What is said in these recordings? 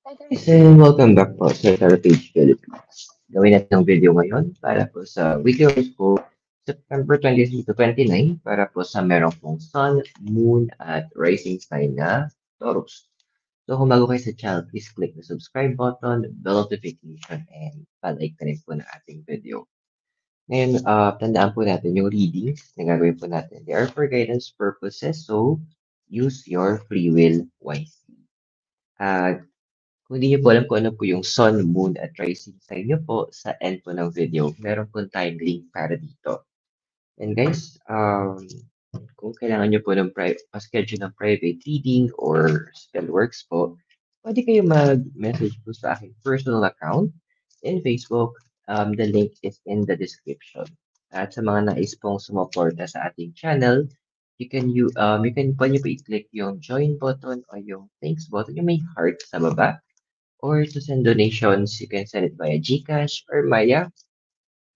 Hi guys, and welcome back po sa Heritage Philippines. Gawin natin ang video ngayon para po sa weekly horoscope September 23 to 29 para po sa meron pong Sun, Moon, at Rising sign na Taurus. So kung bago kayo sa channel, please click the subscribe button, bell notification, and palike na rin po ng ating video. Ngayon, tandaan po natin yung readings na gagawin po natin. They are for guidance purposes, so use your free will wisely. At kung hindi niyo po alam kung ano po yung Sun, Moon, at Rising sign niyo po, sa end po ng video, meron po tayong link para dito. And guys, kung kailangan niyo po ng schedule ng private reading or spell works po, pwede kayo mag-message po sa aking personal account in Facebook. The link is in the description. At sa mga nais pong sumuporta sa ating channel, pwede niyo po i-click yung join button o yung thanks button, yung may heart sa baba. Or to send donations, you can send it via GCash or Maya.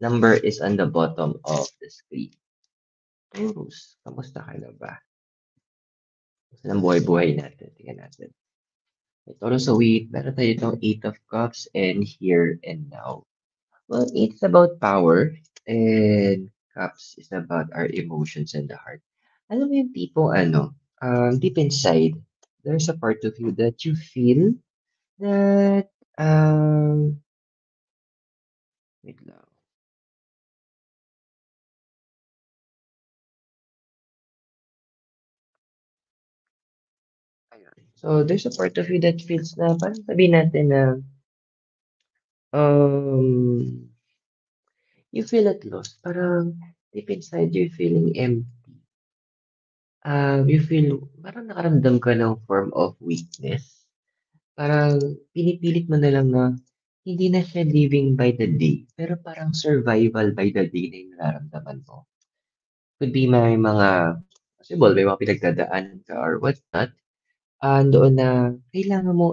Number is on the bottom of the screen. Taurus, kamusta ka na ba? Kamusta ang buhay-buhay natin? Tingnan natin. Taurus, so meron tayo itong Eight of Cups and Here and Now. Well, it's about power and Cups is about our emotions and the heart. Alam mo yung tipong deep inside, there's a part of you that you feel that, wait lang. Ayun. So, there's a part of you that feels na, parang sabihin natin na, um, you feel at lost. Parang deep inside, you're feeling empty. You feel, parang nakaramdam ka ng form of weakness. Parang pinipilit mo na lang na hindi na siya living by the day, pero parang survival by the day na yung nararamdaman mo. Could be may mga, possible, may mga pinagdadaanan ka or whatnot. Doon na kailangan mo,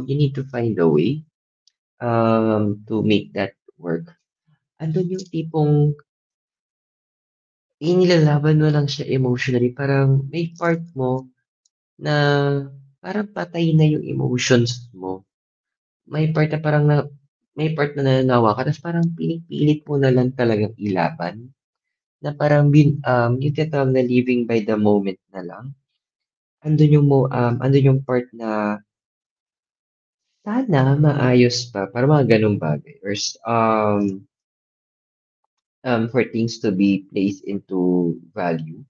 you need to find a way to make that work. Andun yung tipong inilalaban mo lang siya emotionally, parang may part mo na parang patay na yung emotions mo. May part na parang may part na nananawa ka, tapos parang pinipilit mo na lang talagang ilaban. Na parang yung tinatawag na living by the moment na lang. Andun yung part na sana maayos pa, para mga ganong bagay. Or for things to be placed into value.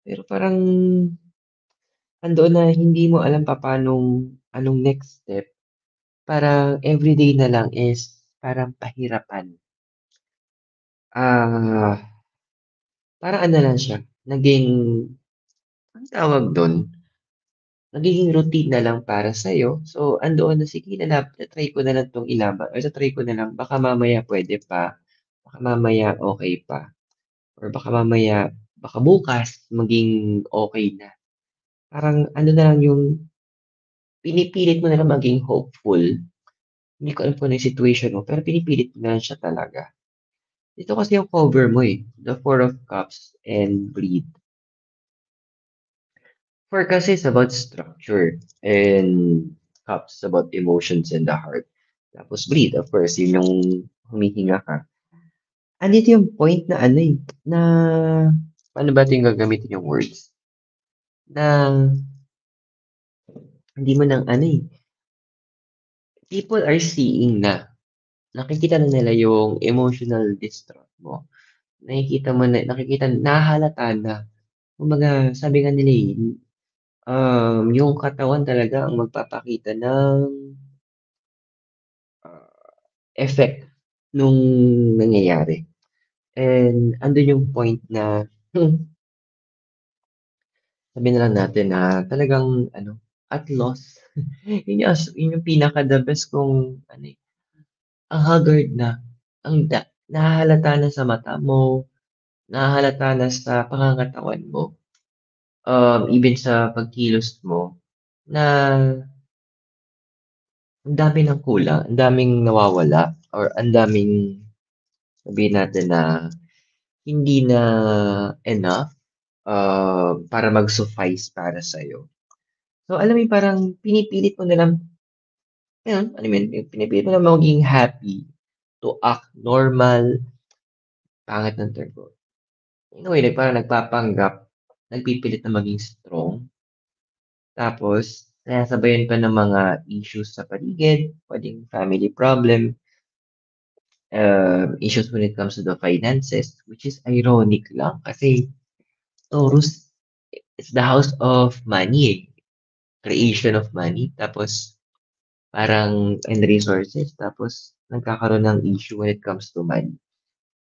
Pero parang andoon na hindi mo alam anong next step. Parang everyday na lang is parang pahirapan. Ah, parang ano lang siya, ang tawag dun, nagiging routine na lang para sa'yo. So, andoon na, sige na-try ko na lang 'tong ilaban or ta-try ko na lang, baka mamaya pwede pa, baka mamaya okey pa, or baka bukas maging okey na. Parang ano na lang yung pinipilit mo na lang maging hopeful. Hindi ko alam kung ano yung situation mo, pero pinipilit mo na lang siya talaga. Ito kasi yung cover mo eh, the Four of Cups and Breathe. Four kasi is about structure and Cups about emotions and the heart. Tapos Breathe, of course, yun yung humihinga ka. Andito yung point na na paano ba ito yung gagamitin yung words? Na hindi mo nang people are seeing na. Nakikita na nila yung emotional distraught mo. Nahahalata na. Kumbaga, sabi nga nila yung katawan talaga ang magpapakita ng effect nung nangyayari. And andun yung point na, sabi na lang natin na talagang, at loss. Yun yung pinaka the best kung, ang haggard na, nahahalata na sa mata mo, nahahalata na sa pangangatawan mo, even sa pagkilos mo, na ang dami ng kulang, ang daming nawawala, or ang daming, sabihin natin na, hindi na enough, para mag-suffice para sa'yo. So, alam mo yung parang pinipilit mo na lang Ayun, alam mo yun, yung pinipilit mo na maging happy, to act normal, pangit ng term ko. In a way, like parang nagpapanggap, nagpipilit na maging strong, tapos sinasabayan pa ng mga issues sa paligid, puwedeng family problem, issues when it comes to the finances, which is ironic lang kasi Taurus is the house of money, eh, creation of money, tapos parang and resources, tapos nagkakaroon ng issue when it comes to money.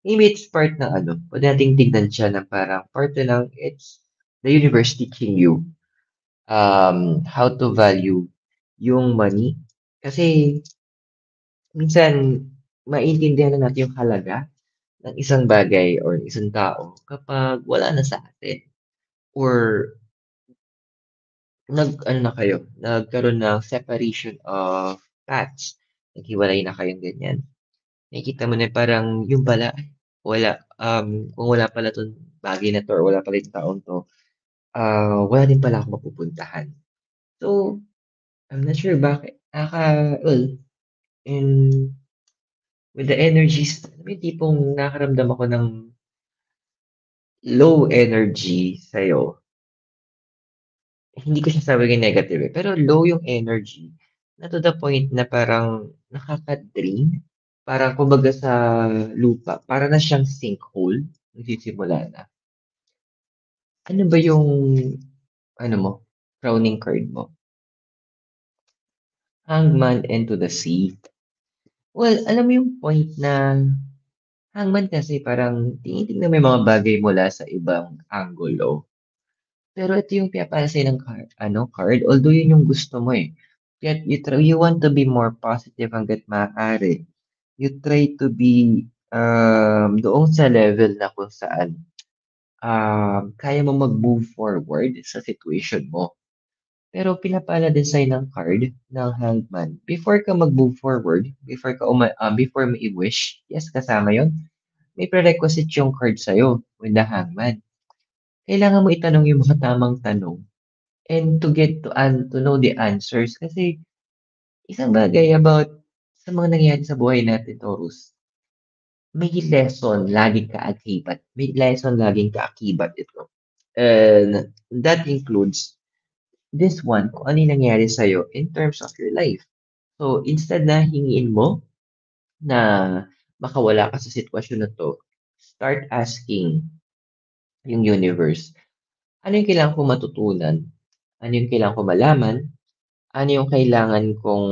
Maybe it's part ng ano, puwede nating tignan siya na parang part na lang, it's the universe teaching you, how to value yung money. Kasi minsan maintindihan na natin yung halaga ng isang bagay or isang tao kapag wala na sa atin or nag-ano na kayo, nagkaroon ng separation of paths, naghiwalay na kayong ganyan. Nakikita mo na parang yung pala, wala, kung wala pala 'tong bagay na 'to or wala pala yung taong 'to, wala din pala akong mapupuntahan. So, I'm not sure bakit well, in with the energies, alam mo yung tipong nakakaramdam ako ng low energy sa'yo. Hindi ko siya sabing negative, eh, pero low yung energy na to the point na parang nakaka-drain. Parang kumbaga sa lupa, para na siyang sinkhole, nagsisimula na. Ano ba yung ano mo, crowning card mo? Hangman into the Sea. Well, alam mo yung point na hangman kasi parang tinitignan mo yung mga bagay mula sa ibang anggulo. Pero ito yung pinapasa sa'yo ng card, although yun yung gusto mo, eh. Yet you want to be more positive hangga't maaari. You try to be, doon sa level na kung saan, kaya mo mag-move forward sa situation mo. Pero pinapala din sa'yo ng card ng Hangman, before ka mag-move forward, before mo i-wish, yes, kasama yon, may prerequisite yung card sa'yo with the Hangman. Kailangan mo itanong yung mga tamang tanong and to get to know the answers kasi isang bagay about sa mga nangyayari sa buhay natin, Taurus, may lesson laging kaakibat. May lesson laging kaakibat ito. And that includes this one, kung ano yung nangyari sa'yo in terms of your life. So, instead na hingiin mo na makawala ka sa sitwasyon na 'to, start asking yung universe, ano yung kailangan kong matutunan? Ano yung kailangan kong malaman? Ano yung kailangan kong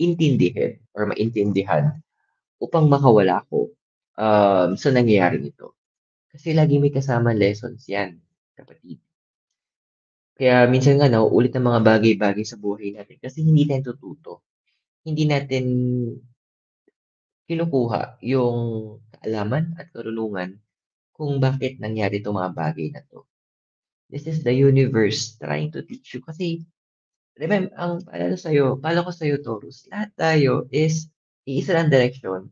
intindihin or maintindihan upang makawala ako, sa nangyayaring ito? Kasi laging may kasama lessons 'yan, kapatid. Kaya minsan nga nauulit ang mga bagay-bagay sa buhay natin kasi hindi tayo natututo. Hindi natin kinukuha yung kaalaman at karunungan kung bakit nangyari 'tong mga bagay na 'to. This is the universe trying to teach you kasi ang paalala ko sa'yo, Taurus, lahat tayo is iisa lang direksyon,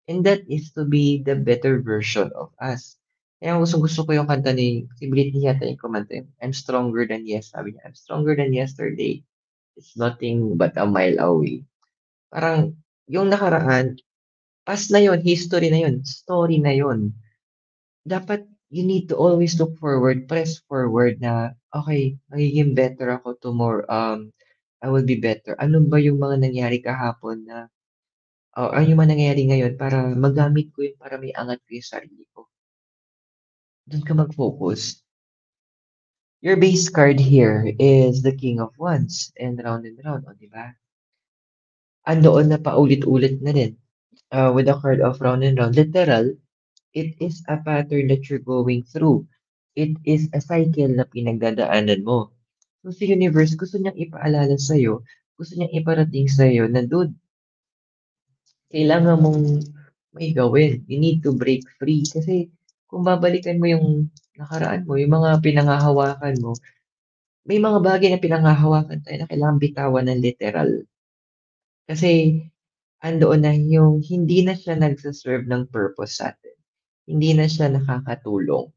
and that is to be the better version of us. Kaya gustong-gusto ko yung kanta ni si Britney yata yung kumanta yun, I'm stronger than sabi niya, "I'm stronger than yesterday. It's nothing but a mile away." Parang yung nakaraan, past na yun, history na yun, story na yun. Dapat you need to always look forward, press forward na, "Okey, magiging better ako tomorrow, I will be better. Ano ba yung mga nangyari kahapon na ano yung mga nangyayari ngayon para magamit ko yun para maiangat ko yung sarili ko." Dun ka mag-focus. Your base card here is the King of Wands and round, oh, 'di ba? Andoon na paulit-ulit na din, with the card of round and round, literal, it is a pattern that you're going through. It is a cycle na pinagdadaanan mo. So, si universe gusto niyang ipaalala sa'yo, gusto niyang iparating sa'yo na, "Dude, kailangan mong may gawin. You need to break free." Kasi kung babalikan mo yung nakaraan mo, yung mga pinanghahawakan mo, may mga bagay na pinanghahawakan tayo na kailangang bitawan ng literal. Kasi andoon na yung hindi na siya nagse-serve ng purpose sa'tin. Hindi na siya nakakatulong.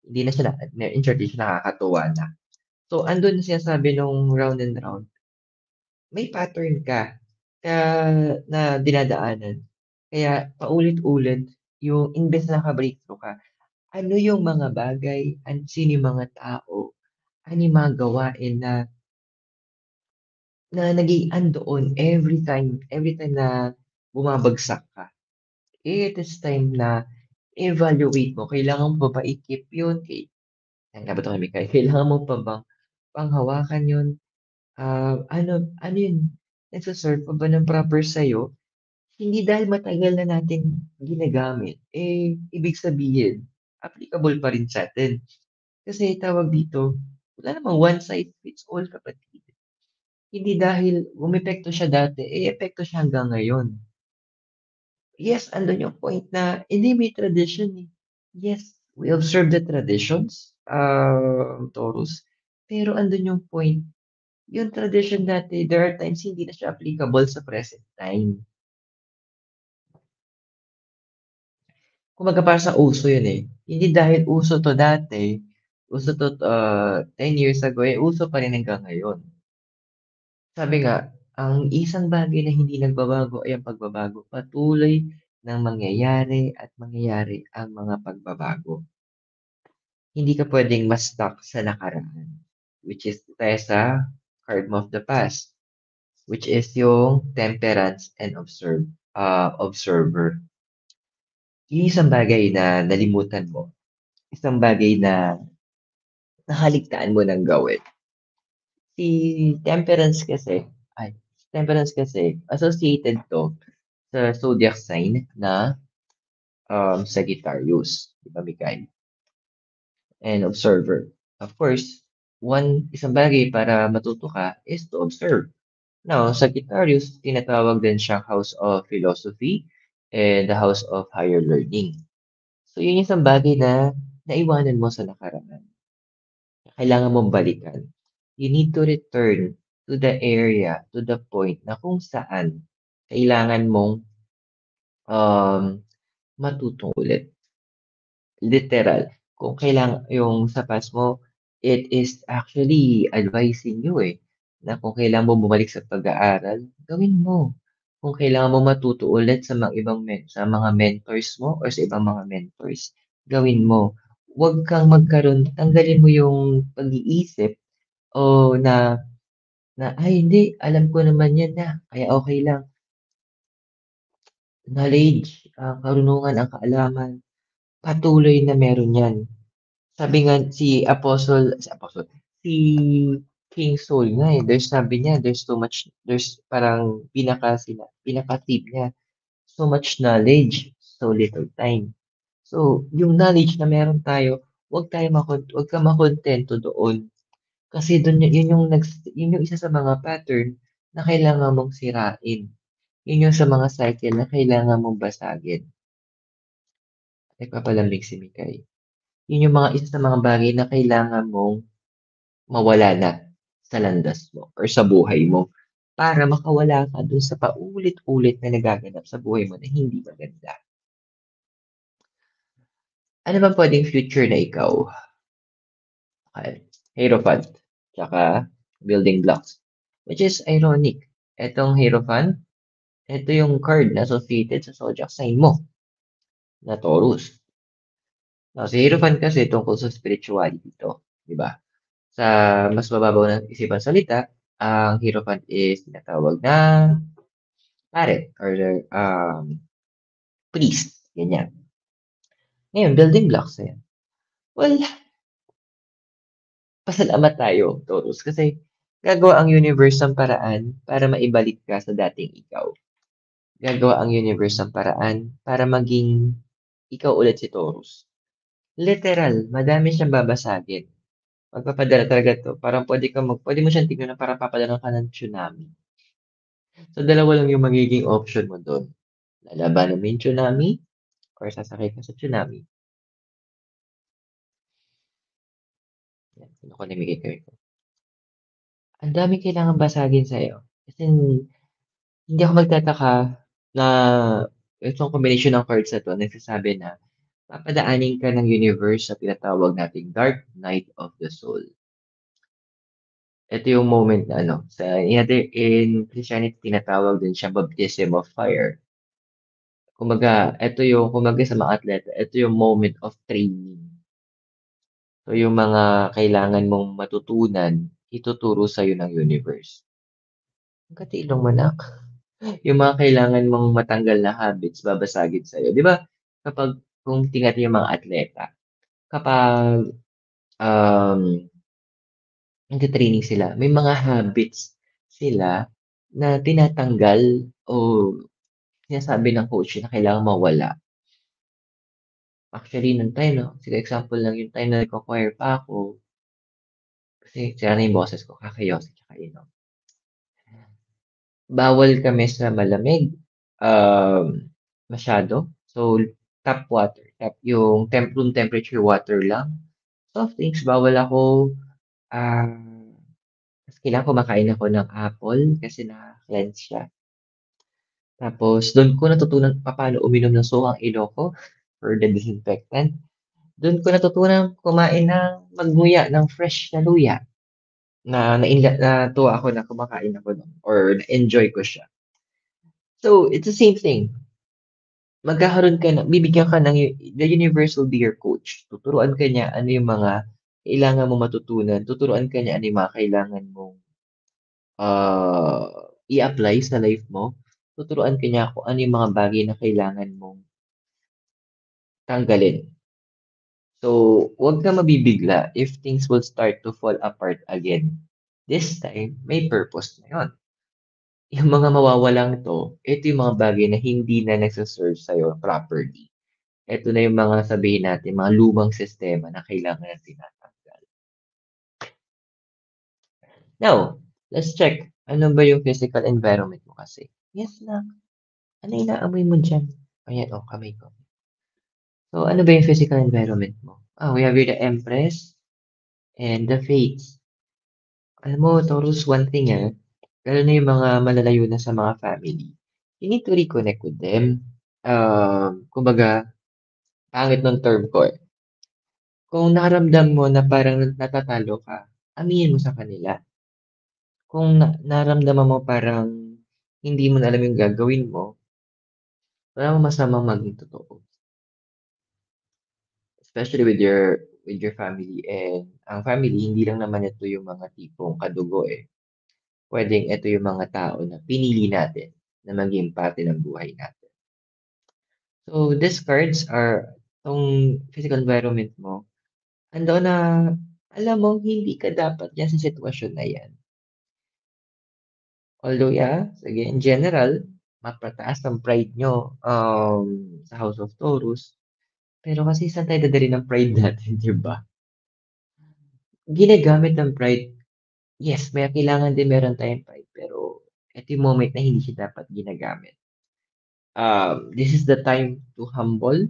Hindi na siya in short, hindi siya nakakatuwa na. So, andun yung sinasabi nung round and round, may pattern ka. na dinadaanan. Kaya paulit-ulit yung imbes na naka-breakthrough ka, ano yung mga bagay, sino yung mga tao, ano yung mga gawain na nag-i andoon every time na bumabagsak ka. It is time na evaluate mo, kailangan mo ba ba i-keep yun, dapat ako may kailangan mo pa bang panghawakan yun? Ano yun, nagse-serve pa ba ng proper sa'yo? Hindi dahil matagal na natin ginagamit, ibig sabihin applicable pa rin sa'tin. Kasi tawag dito, wala namang one size fits all, kapatid. Hindi dahil umepekto siya dati, epekto siya hanggang ngayon. Yes, andun yung point na hindi may tradition, eh. Yes, we observe the traditions, Taurus, pero andun yung point, yung tradition dati, there are times hindi na siya applicable sa present time. Kumbaga para sa uso yun, eh. Hindi dahil uso 'to dati, uso 'to, 10 years ago, uso pa rin hanggang ngayon. Sabi nga, ang isang bagay na hindi nagbabago ay ang pagbabago. Patuloy ng mangyayari at mangyayari ang mga pagbabago. Hindi ka puwedeng ma-stuck sa nakaraan, which is tayo sa card mo of the past, which is yung temperance and observer. Yung isang bagay na nalimutan mo, isang bagay na nakaligtaan mo ng gawin. Si temperance kasi ay, temperance kasi associated 'to sa zodiac sign na, Sagittarius, 'di ba, Mikay? And observer. Of course, isang bagay para matuto ka is to observe. Now, Sagittarius, tinatawag din siyang House of Philosophy and the House of Higher Learning. So, yun yung isang bagay na naiwanan mo sa nakaraan. Kailangan mong balikan. You need to return to the area, to the point na kung saan kailangan mong matuto ulit. Literal. Kung yung sa past mo, it is actually advising you, na kung kailangan mo bumalik sa pag-aaral, gawin mo. Kung kailangan mo matuto ulit sa mga sa mga mentors mo or sa ibang mga mentors, gawin mo. Huwag kang tanggalin mo yung pag-iisip o "Ay hindi, alam ko naman 'yan na, kaya okey lang." Knowledge, karunungan, ang kaalaman, patuloy na meron 'yan. Sabi nga si King Saul nga, sabi niya, there's parang pinaka-theme niya, "So much knowledge, so little time." So, yung knowledge na meron tayo, 'wag kang makuntento doon. Kasi yun yung isa sa mga pattern na kailangan mong sirain. Yun yung sa mga cycle na kailangan mong basagin. Nagpapalamig si Mikay. Yun yung isa sa mga bagay na kailangan mong mawala na sa landas mo or sa buhay mo para makawala ka dun sa paulit-ulit na nagaganap sa buhay mo na hindi maganda. Ano bang puwedeng future na ikaw? Hierophant, tsaka building blocks. Which is ironic. Etong Hierophant, ito yung card na associated sa zodiac sign mo na Taurus. Now, si Hierophant kasi tungkol sa spirituality 'to, 'di ba? Sa mas mababaw na isipang salita, ang Hierophant is tinatawag na pare or priest, ganyan. Ngayon, building blocks na yan. Well, pasalamat tayo, Taurus, kasi gagawa ang universe ng paraan para maibalik ka sa dating ikaw. Gagawa ang universe ng paraan para maging ikaw ulit si Taurus. Literal, madami siyang babasagin. Magpapadala talaga 'to, parang puwede mo siyang tignan na parang papadalhan ka ng tsunami. So, dalawa lang yung magiging option mo dun, lalabanan mo yung tsunami or sasakay ka sa tsunami. Yan, kinuha ko na yung bigay ko. Ang daming kailangang basagin sa'yo, as in, hindi ako magtataka na itong combination ng cards na 'to nagsasabi na papadaanin ka ng universe sa tinatawag nating dark night of the soul. Ito yung moment na ano, in Christianity tinatawag din siya baptism of fire. Kumbaga, kumbaga sa mga atleta, ito yung moment of training. So, yung mga kailangan mong matutunan, ituturo sa'yo ng universe. Ang katilong manak. Yung mga kailangan mong matanggal na habits, babasagin sa'yo. Di ba, kung tingnan yung mga atleta, kapag um, nagte-training sila, may mga habits sila na tinatanggal o sinasabi ng coach na kailangan mawala. Actually, nung time, no? Sige, example lang yung time na nagko-choir pa ako, kasi sira na yung boses ko, kakayosi, tsaka inom. Bawal kami sa malamig, masyado. So, tap water, room temperature water lang. Soft drinks, bawal ako. Ah, Mas kailangan kumakain ako ng apple kasi na-cleanse siya. Tapos, doon ko natutunan paano uminom ng sukang Ilocco for the disinfectant. Doon ko natutunan kumain ng magmuya ng fresh na luya natuwa ako na kumakain ako nun or na-enjoy ko siya. So, it's the same thing. Magkakaroon ka ng, bibigyan ka ng, the universe will be your coach. Tuturuan ka niya ano yung mga kailangan mo matutunan. Tuturuan ka niya ano yung mga kailangan mong i-apply sa life mo. Tuturuan ka niya kung ano yung mga bagay na kailangan mong tanggalin. So, huwag ka mabibigla if things will start to fall apart again. This time, may purpose na yun. Yung mga mawawalang to, ito yung mga bagay na hindi na nagsaserve sa'yo properly. Ito na yung mga sabihin natin, mga lumang sistema na kailangan natin tinatanggal. Now, let's check. Ano ba yung physical environment mo kasi? Yes na. Ano inaamoy mo dyan? Ayan, oh, kamay ko. So, ano ba yung physical environment mo? We have here the Empress and the Fates. Alam mo, Taurus, one thing lalo na yung mga malalayo na sa mga family, you need to reconnect with them. Kumbaga, pangit ng term ko eh. Kung nakaramdam mo na parang natatalo ka, aminin mo sa kanila. Kung naramdaman mo parang hindi mo na alam yung gagawin mo, wala mo masamang maging totoo. Especially with your family. And ang family, hindi lang naman ito yung mga tipong kadugo eh. Pwedeng ito yung mga tao na pinili natin na maging parte ng buhay natin. So, these cards are tong physical environment mo. Ando na, alam mo, hindi ka dapat yan sa sitwasyon na yan. Although, yeah, sige, in general, mapataas ang pride nyo sa House of Taurus. Pero kasi saan tayo dadali ng pride natin, di ba? Ginagamit ng pride, yes, may kailangan din meron tayong pride, pero ito yung moment na hindi siya dapat ginagamit. This is the time to humble.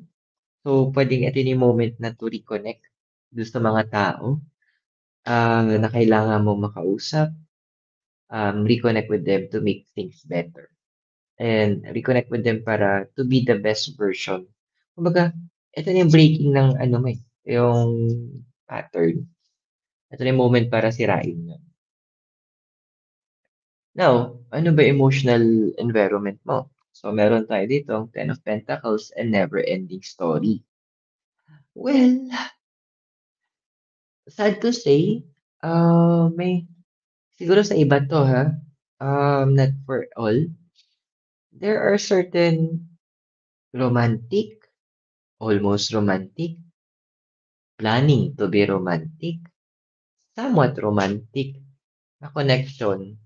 So, pwedeng ito yung moment na to reconnect doon sa mga tao na kailangan mo makausap, reconnect with them to make things better. And reconnect with them para to be the best version. Kumbaga, ito na yung breaking ng ano mo yung pattern. Ito na yung moment para sirain yun. Now, ano ba emotional environment mo? So, meron tayo dito, Ten of Pentacles and Never-Ending Story. Well, sad to say, may siguro sa iba to ha, not for all. There are certain romantic, almost romantic, planning to be romantic, somewhat romantic na connection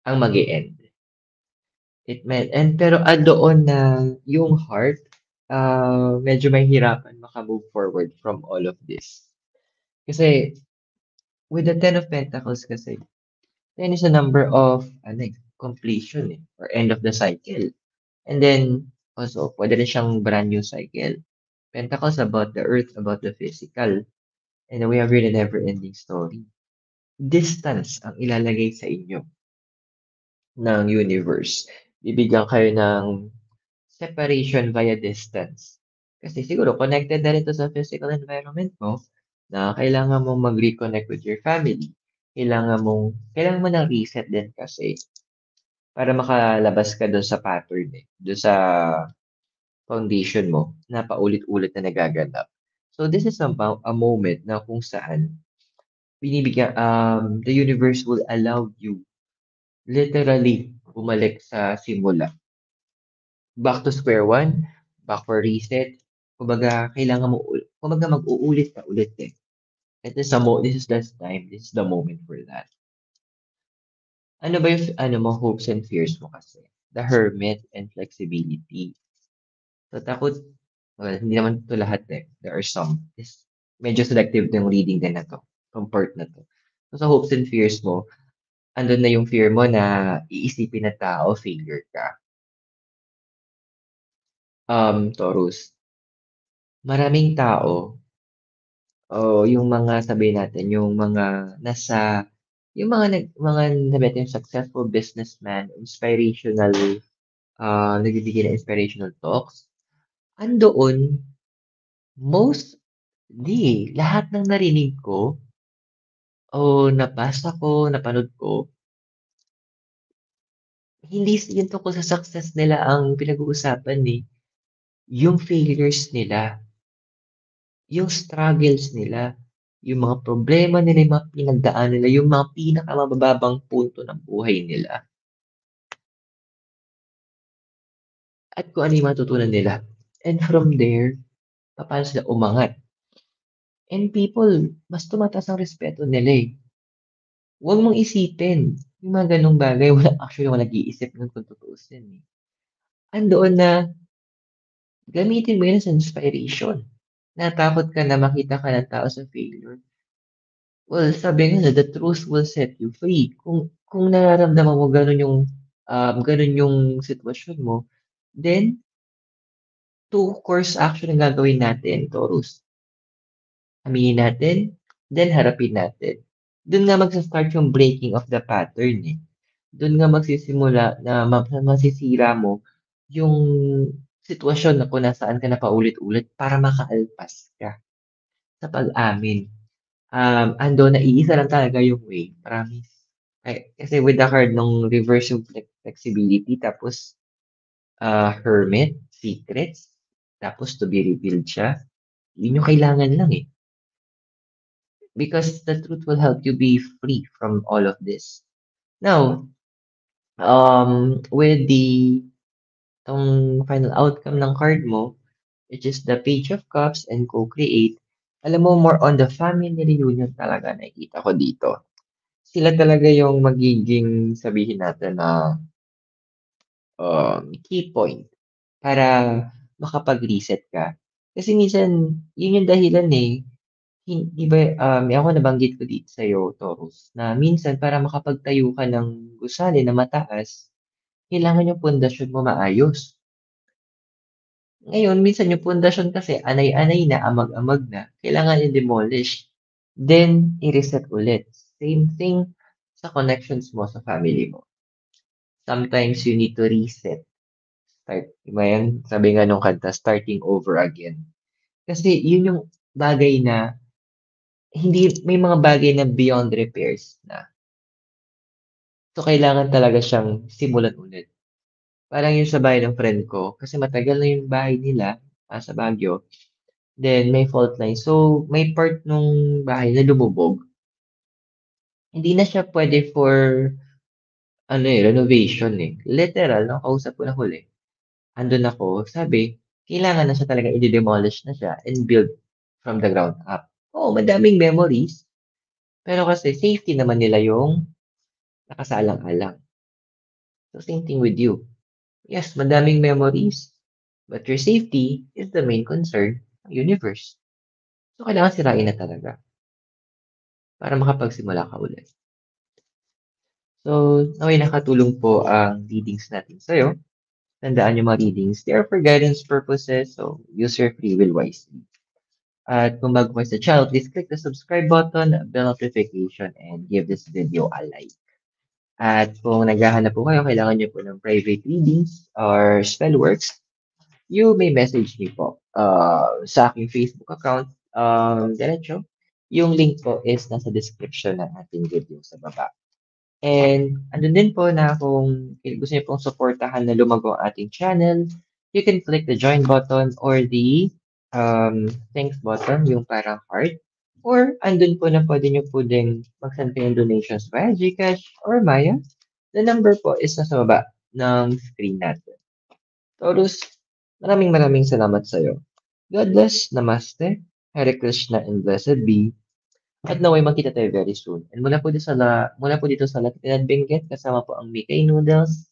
ang mag-e-end. Pero doon na yung heart, medyo mahihirapan maka-move forward from all of this. Kasi, with the Ten of Pentacles kasi, 10 is a number of completion or end of the cycle. And then, also, pwede rin siyang brand new cycle. Pentacles about the earth, about the physical. And then we have here the never-ending story. Distance ang ilalagay sa inyo ng universe. Bibigyan kayo ng separation via distance. Kasi siguro connected na rin to sa physical environment mo na kailangan mo mag-reconnect with your family. kailangan mo ng reset din kasi para makalabas ka dun sa pattern eh, dun sa foundation mo na paulit-ulit na nagaganap. So this is a moment na kung saan the universe will allow you literally bumalik sa simula. Back to square one, back for reset. Kumbaga mag-uulit ka ulit eh. This is the time, this is the moment for that. Ano ba yung hopes and fears mo kasi? The hermit and flexibility. So takot, well, hindi naman to lahat eh. There are some. Medyo selective yung reading din na to. From part na to. So sa hopes and fears mo, andun na yung fear mo na iisipin na tao, failure ka. Taurus, maraming tao, o yung mga sabihin natin, yung mga sabi natin, successful businessman, nagbibigay ng inspirational talks, andoon, lahat ng narinig ko o nabasa ko, napanood ko, hindi yun tungkol sa success nila ang pinag-uusapan eh. Yung failures nila, yung struggles nila, yung mga problema nila, yung mga pinagdaan nila, yung mga pinakamababang punto ng buhay nila. At kung ano yung matutunan nila. And from there, paano sila umangat. And people, mas tumataas ang respeto nila eh. Huwag mong isipin yung mga ganong bagay. Wala nag-iisip nun kung tutuusin eh. Andoon na gamitin mo yun as inspiration. Natakot ka na makita ka ng tao sa failure. Well, sabi nga na, the truth will set you free. Kung nararamdaman mo ganun yung sitwasyon mo, then, two course action ang gagawin natin, Taurus. Aminin natin, then harapin natin. Doon nga magsa-start yung breaking of the pattern eh. Doon nga magsisimula na masisira mo yung sitwasyon na kung nasaan ka na paulit-ulit para makaalpas ka sa pag-amin. Ando na iisa lang talaga yung way, promise. Kasi with the card nung reverse yung flexibility, tapos hermit, secrets, tapos to be revealed siya, yun yung kailangan lang eh. Because the truth will help you be free from all of this. Now, with tong final outcome ng card mo, which is the Page of Cups and Co-Create, alam mo, more on the family reunion talaga nakikita ko dito. Sila talaga yung magiging, sabihin natin na key point para makapag-reset ka. Kasi minsan, yun yung dahilan eh. Di ba, ako nabanggit ko dito sa'yo, Taurus, na minsan para makapagtayo ka ng gusali na mataas, kailangan yung pundasyon mo maayos. Ngayon, minsan yung pundasyon kasi anay-anay na, amag-amag na, kailangan i-demolish. Then, i-reset ulit. Same thing sa connections mo sa family mo. Sometimes you need to reset. Diba yan? Sabi nga nung kanta, starting over again. Kasi yun yung bagay na may mga bagay na beyond repairs na. So, kailangan talaga siyang simulan ulit. Parang yung sa bahay ng friend ko, kasi matagal na yung bahay nila sa Baguio. Then, may fault line. So, may part nung bahay na lumubog. Hindi na siya pwede for renovation eh. Literal, no? Kausap ko na huli. Andun ako, sabi, kailangan na siya talaga i-demolish na siya and build from the ground up. Oo, madaming memories. Pero kasi safety naman nila yung nakasalang-alang. So, same thing with you. Yes, madaming memories. But your safety is the main concern ng universe. So, kailangan sirain na talaga para makapagsimula ka ulit. So, naway nakatulong po ang readings natin sa'yo. Tandaan yung mga readings. They are for guidance purposes, so use your free will wisely. At kung bago kayo sa channel, please click the subscribe button, bell notification, and give this video a like. At kung naghahanap po kayo, kailangan nyo po ng private readings or spellworks, you may message me po sa aking Facebook account, diretso. Yung link po is nasa description ng ating video sa baba. And andun din po na kung gusto niyo pong suportahan na lumago ang ating channel, you can click the join button or the thanks button, yung parang heart. Or andun po na pwede niyo po din mag-send kayo ng donations via GCash or Maya. The number po is nasa baba ng screen natin. Taurus, maraming salamat sa'yo. God bless, Namaste, Hare Krishna, and blessed be. At naway magkita tayo very soon. And mula po dito sa Latinad Benguet, kasama po ang Mikay Noodles.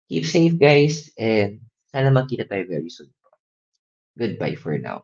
Keep safe guys, and sana magkita tayo very soon. Goodbye for now.